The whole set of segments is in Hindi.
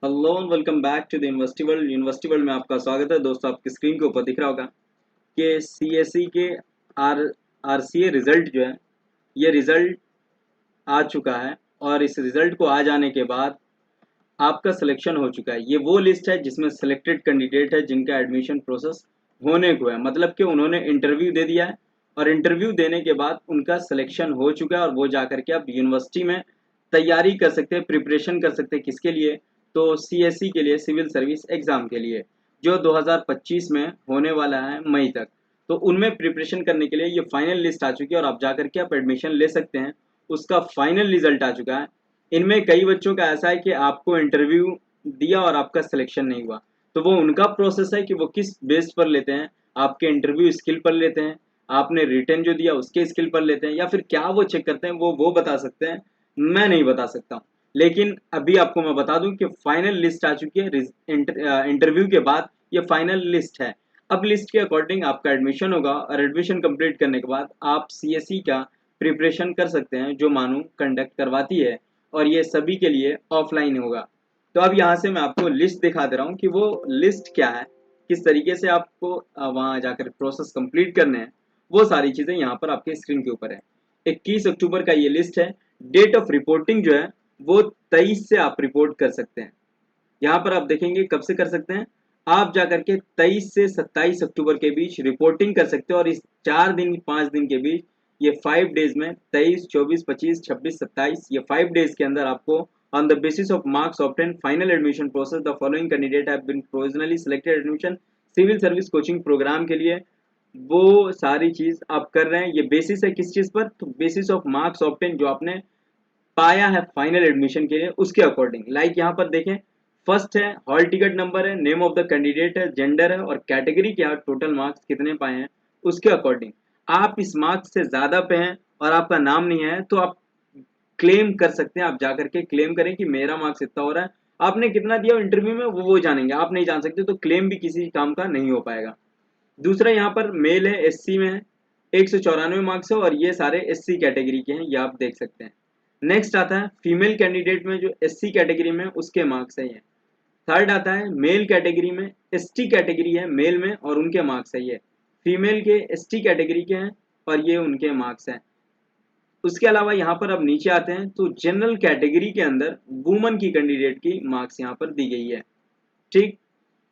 Hello and welcome back to the university world में आपका स्वागत है दोस्तों। आपकी स्क्रीन के ऊपर दिख रहा होगा कि सीएसई के आर आरसीए रिजल्ट जो है ये रिजल्ट आ चुका है। और इस रिजल्ट को आ जाने के बाद आपका सिलेक्शन हो चुका है। ये वो लिस्ट है जिसमें सिलेक्टेड कैंडिडेट है जिनका एडमिशन प्रोसेस होने को है, मतलब कि उन्होंने इंटरव्यू दे दिया है और इंटरव्यू देने के बाद उनका सिलेक्शन हो चुका है और वो जा करके अब यूनिवर्सिटी में तैयारी कर सकते हैं, प्रिपरेशन कर सकते हैं। किसके लिए? तो सीएससी के लिए, सिविल सर्विस एग्जाम के लिए, जो 2025 में होने वाला है मई तक। तो उनमें प्रिपरेशन करने के लिए ये फाइनल लिस्ट आ चुकी है और आप जा करके आप एडमिशन ले सकते हैं। उसका फाइनल रिजल्ट आ चुका है। इनमें कई बच्चों का ऐसा है कि आपको इंटरव्यू दिया और आपका सिलेक्शन नहीं हुआ, तो वो उनका प्रोसेस है कि वो किस बेस पर लेते हैं। आपके इंटरव्यू स्किल पर लेते हैं, आपने रिटर्न जो दिया उसके स्किल पर लेते हैं, या फिर क्या वो चेक करते हैं वो बता सकते हैं। मैं नहीं बता सकता हूँ। लेकिन अभी आपको मैं बता दूं कि फाइनल लिस्ट आ चुकी है। इंटरव्यू के बाद ये फाइनल लिस्ट है। अब लिस्ट के अकॉर्डिंग आपका एडमिशन होगा और एडमिशन कंप्लीट करने के बाद आप सीएसई का प्रिपरेशन कर सकते हैं, जो मानू कंडक्ट करवाती है। और ये सभी के लिए ऑफलाइन होगा। तो अब यहाँ से मैं आपको लिस्ट दिखा दे रहा हूँ कि वो लिस्ट क्या है, किस तरीके से आपको वहाँ जाकर प्रोसेस कंप्लीट करने हैं। वो सारी चीज़ें यहाँ पर आपके स्क्रीन के ऊपर है। 21 अक्टूबर का ये लिस्ट है। डेट ऑफ रिपोर्टिंग जो है वो 23 से आप रिपोर्ट कर सकते हैं। यहाँ पर आप देखेंगे कब से कर सकते हैं। आप जाकर के 23 से 27 अक्टूबर के बीच रिपोर्टिंग कर सकते हो और इस 4 दिन 5 दिन के बीच, ये 5 डेज में 23 24 25 26 27, ये 5 डेज के अंदर आपको on the basis of marks obtain final admission process the following candidate have been provisionally selected admission civil service coaching programme के लिए। वो सारी चीज आप कर रहे हैं। ये बेसिस है किस चीज पर? तो बेसिस ऑफ मार्क्स ऑब्टेन जो आपने पाया है फाइनल एडमिशन के लिए, उसके अकॉर्डिंग। लाइक यहाँ पर देखें, फर्स्ट है हॉल टिकट नंबर है, नेम ऑफ द कैंडिडेट है, जेंडर है और कैटेगरी क्या, टोटल मार्क्स कितने पाए हैं उसके अकॉर्डिंग। आप इस मार्क्स से ज्यादा पे हैं और आपका नाम नहीं है तो आप क्लेम कर सकते हैं। आप जाकर के क्लेम करें कि मेरा मार्क्स इतना हो रहा है। आपने कितना दिया इंटरव्यू में वो जानेंगे, आप नहीं जान सकते, तो क्लेम भी किसी काम का नहीं हो पाएगा। दूसरा यहाँ पर मेल है, एससी में है, 194 मार्क्स है और ये सारे एससी कैटेगरी के हैं, ये आप देख सकते हैं। नेक्स्ट आता है फीमेल कैंडिडेट में, जो एससी कैटेगरी में उसके मार्क्स है ये। थर्ड आता है मेल कैटेगरी में, एसटी कैटेगरी है मेल में और उनके मार्क्स है ये। फीमेल के एसटी कैटेगरी के हैं और ये उनके मार्क्स हैं। उसके अलावा यहाँ पर अब नीचे आते हैं तो जनरल कैटेगरी के अंदर वुमन की कैंडिडेट की मार्क्स यहाँ पर दी गई है। ठीक।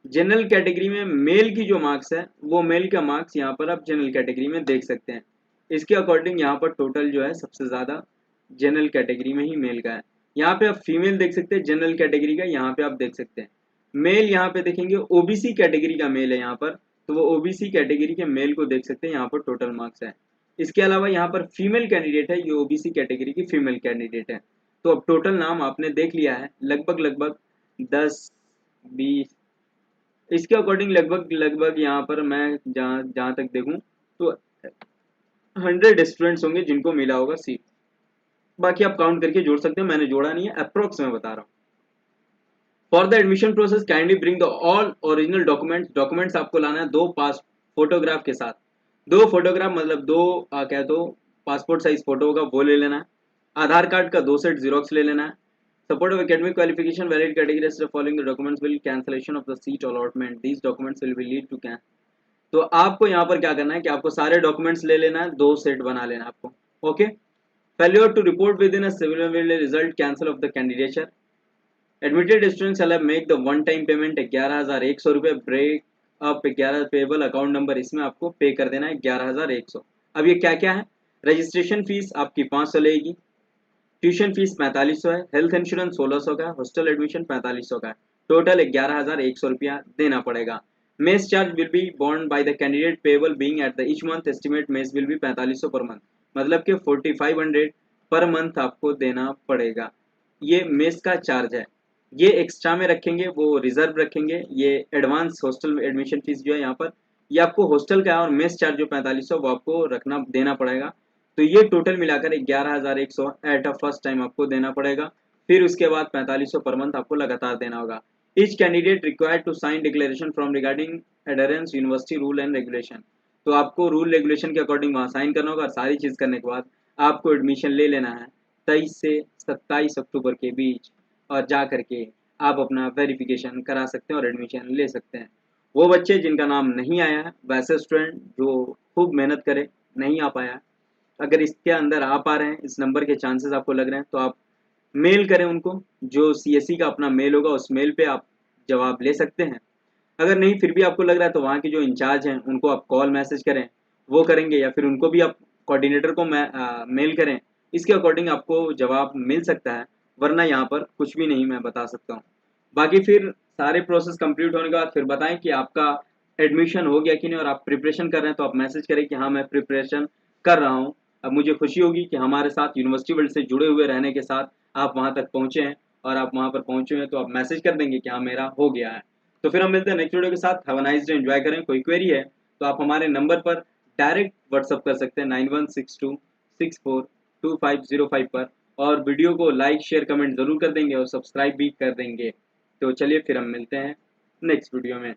जनरल कैटेगरी में मेल की जो मार्क्स है वो मेल का मार्क्स यहाँ पर आप जनरल कैटेगरी में देख सकते हैं। इसके अकॉर्डिंग यहाँ पर टोटल जो है सबसे ज़्यादा जनरल कैटेगरी में ही मेल का है। यहाँ पे आप फीमेल देख सकते हैं जनरल कैटेगरी का, यहाँ पे आप देख सकते हैं मेल। यहाँ पे देखेंगे ओबीसी कैटेगरी का मेल है यहाँ पर, तो वो ओबीसी कैटेगरी के मेल को देख सकते हैं, यहाँ पर टोटल मार्क्स है। इसके अलावा यहाँ पर फीमेल कैंडिडेट है, ये ओबीसी कैटेगरी की फीमेल कैंडिडेट है। तो अब टोटल नाम आपने देख लिया है, लगभग लगभग 10 20, इसके अकॉर्डिंग लगभग लगभग यहाँ पर मैं जहाँ जहाँ तक देखूँ तो 100 स्टूडेंट्स होंगे जिनको मिला होगा सीट। बाकी आप काउंट करके जोड़ सकते हैं, मैंने जोड़ा नहीं है, अप्रोक्स मैं बता रहा हूँ। For the admission process kindly bring the all original documents. Documents आपको लाना है दो पास फोटोग्राफ के साथ। दो फोटोग्राफ मतलब दो क्या तो पासपोर्ट साइज फोटो होगा वो ले लेना है। आधार कार्ड का 2 सेट जीरोक्स ले लेना है। Support of academic qualification valid category following the documents will cancellation of the seat allotment these documents will be lead to can. तो आपको यहाँ पर क्या करना है कि आपको सारे डॉक्यूमेंट्स ले लेना है, 2 सेट बना लेना है आपको। Okay. Failure to report within a civil result cancel of the candidature. Admitted students shall make the one time payment 11,100 रुपये। Break up 11 payable account number, इसमें आपको पे कर देना है 11,100। अब ये क्या क्या है? रजिस्ट्रेशन फीस आपकी 500 लगेगी, ट्यूशन फीस 4500 है, हेल्थ इंश्योरेंस 1600 का है, हॉस्टल एडमिशन 4500 का है। टोटल 11,100 रुपया देना पड़ेगा। Mess charge will be born by the candidate payable being at the each month estimate mess will be 4500 per month, मतलब कि 4500 पर मंथ आपको देना पड़ेगा। ये मेस का चार्ज है। ये एक्स्ट्रा में रखेंगे, वो रिजर्व रखेंगे। ये एडवांस हॉस्टल एडमिशन फीस जो है यहाँ पर, ये आपको हॉस्टल का और मेस चार्ज जो 4500 वो आपको रखना देना पड़ेगा। तो ये टोटल मिलाकर 11,100 एट अ फर्स्ट टाइम आपको देना पड़ेगा। फिर उसके बाद 4500 पर मंथ आपको लगातार देना होगा। Each candidate required to sign declaration from regarding adherence university rule and regulation. तो आपको रूल रेगुलेशन के अकॉर्डिंग वहाँ साइन करना होगा और सारी चीज़ करने के बाद आपको एडमिशन ले लेना है 23 से 27 अक्टूबर के बीच। और जा करके आप अपना वेरिफिकेशन करा सकते हैं और एडमिशन ले सकते हैं। वो बच्चे जिनका नाम नहीं आया है, वैसे स्टूडेंट जो खूब मेहनत करे, नहीं आ पाया, अगर इसके अंदर आ पा रहे हैं, इस नंबर के चांसेस आपको लग रहे हैं, तो आप मेल करें उनको। जो CSE का अपना मेल होगा उस मेल पे आप जवाब ले सकते हैं। अगर नहीं फिर भी आपको लग रहा है तो वहाँ के जो इंचार्ज हैं उनको आप कॉल मैसेज करें, वो करेंगे, या फिर उनको भी आप कोऑर्डिनेटर को मेल करें। इसके अकॉर्डिंग आपको जवाब मिल सकता है, वरना यहाँ पर कुछ भी नहीं मैं बता सकता हूँ। बाकी फिर सारे प्रोसेस कंप्लीट होने के बाद फिर बताएं कि आपका एडमिशन हो गया कि नहीं, और आप प्रिपरेशन कर रहे हैं तो आप मैसेज करें कि हाँ मैं प्रिपरेशन कर रहा हूँ। अब मुझे खुशी होगी कि हमारे साथ यूनिवर्सिटी वर्ल्ड से जुड़े हुए रहने के साथ आप वहाँ तक पहुँचे हैं, और आप वहाँ पर पहुँचे हैं तो आप मैसेज कर देंगे कि हाँ मेरा हो गया है। तो फिर हम मिलते हैं नेक्स्ट वीडियो के साथ। Have a nice day, enjoy करें। कोई क्वेरी है तो आप हमारे नंबर पर डायरेक्ट व्हाट्सअप कर सकते हैं 9162642505 पर, और वीडियो को लाइक शेयर कमेंट ज़रूर कर देंगे और सब्सक्राइब भी कर देंगे। तो चलिए फिर हम मिलते हैं नेक्स्ट वीडियो में।